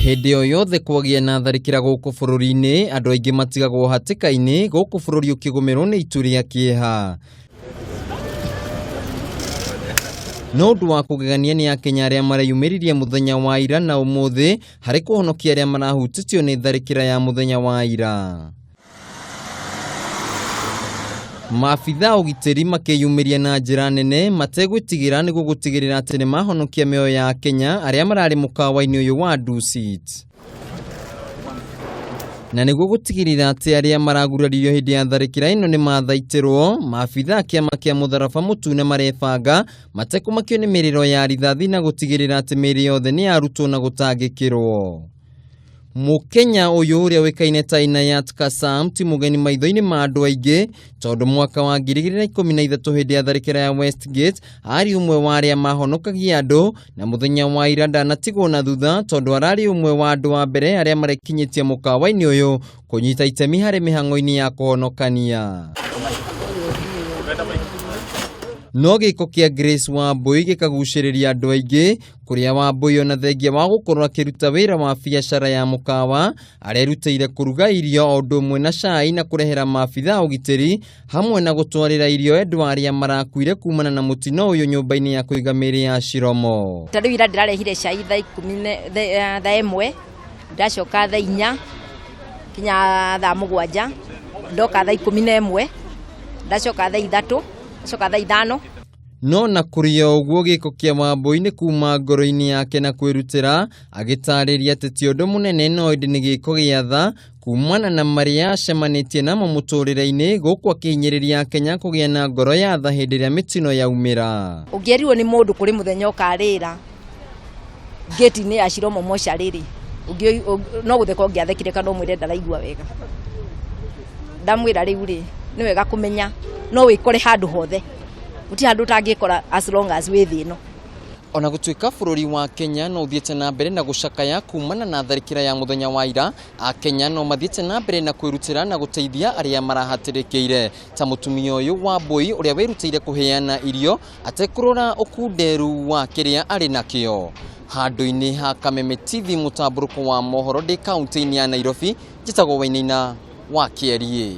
Hĩndĩ o yothe kwagia na tharĩkĩra gũkũ bũrũri-inĩ, andũ aingĩ matigagwo hatĩka-inĩ gũkũ bũrũri ũkĩgũmĩrwo nĩ itu rĩa kĩeha. No ũndũ wa kũgegania nĩ Akenya arĩa mareyumĩririe mũthenya wa ira na ũmũthĩ harĩ kũhonokia arĩa marahutĩtio nĩ tharĩkĩra ya mũthenya wa ira. Maabitha ũgitĩri makĩyumĩria na njĩra nene mategwĩtigĩra nĩguo gũtigĩrĩra atĩ nĩ mahonokia mĩoyo ya Akenya arĩa mararĩ mũkawa-inĩ ũyũ wa Dusit. Na nĩguo gũtigĩrĩra atĩ arĩa maraguraririo hĩndĩ ya tharĩkĩra ĩno nĩ mathaitĩrwo, maabitha kĩama kĩa mũtharaba mũtune marebanga matekũmakio nĩ mĩrĩro ya rithathi na gũtigĩrĩra atĩ mĩĩrĩ yothe nĩ yarutwo na gũtangĩkĩrwo. Mũkenya ũyũ ũrĩa wĩkaine ta Inayat Kassam ti mũgeni maitho-inĩ ma andũ aingĩ tondũ mwaka wa 2013 hĩndĩ ya tharĩkĩra ya Westgate arĩ ũmwe wa arĩa mahonokagia andũ, na mũthenya wa ira ndanatigwo na thutha tondũ ararĩ ũmwe wa andũ a mbere arĩa marekinyĩtie mũkawa-inĩ ũyũ kũnyita itemi harĩ mĩhang'o-inĩ ya kũhonokania. No gĩko kĩa Grace Wambui gĩkagucĩrĩria andũ aingĩ, kũrĩa Wambui ona thengia wa gũkorwo akĩruta wĩra wa biacara ya mũkawa arerutĩire kũruga irio o ũndũ ũmwe na cai na kũrehera maabitha ũgitĩri hamwe na gũtwarĩra irio endwa arĩa marakuire kumana na mũtino ũyũ nyũmba-inĩ ya kũiga mĩĩrĩ ya Ciromo. Tarĩu ira ndĩrarehire cai thaa 1, ndacoka thaa 4 kinya thaa 7, ndoka thaa 11, ndacoka thaa 3, ndacoka thaa 5. No na kũrĩ ũguo gĩko kĩa Wambui nĩ kuma ngoro-inĩ yake na kwĩrutĩra, agĩtarĩria atĩ ti ũndũ mũnene no ĩndĩ nĩ gĩko gĩa tha kumana na marĩa acemanĩtie namo mũtũrĩre-inĩ gũkũ akĩhinyĩrĩria Akenya kũgĩa na ngoro ya tha hĩndĩ ĩrĩa mĩtino yaumĩra. Ũngĩerirwo nĩ mũndũ kũrĩ mũthenya ũkarĩra gate-inĩ ya Ciromo mocarĩ-rĩ, no gũtheka ũngĩathekire kana ũmwĩre ndaraigua wega. Ndamwĩra rĩu-rĩ, nĩ wega kũmenya no wĩkore handũ hothe, gũtirĩ handũ ũtangĩkora as long as wĩ thĩ ĩno. Ona gũtuĩka bũrũri wa Kenya no ũthiĩte na mbere na gũcakaya kumana na tharĩkĩra ya mũthenya wa ira, Akenya no mathiĩte na mbere na kwĩrutĩra na gũteithia arĩa marahatĩrĩkĩire, ta mũtumia ũyũ Wambui ũrĩa wĩrutĩire kũheana irio atekũrora ũkunderu wa kĩrĩa arĩ nakĩo. Handũ-inĩ ha Kameme TV mũtambũrũko wa mohoro ndĩ kaunti-inĩ ya Nairobi, njĩtagwo Wainaina wa Kĩarie.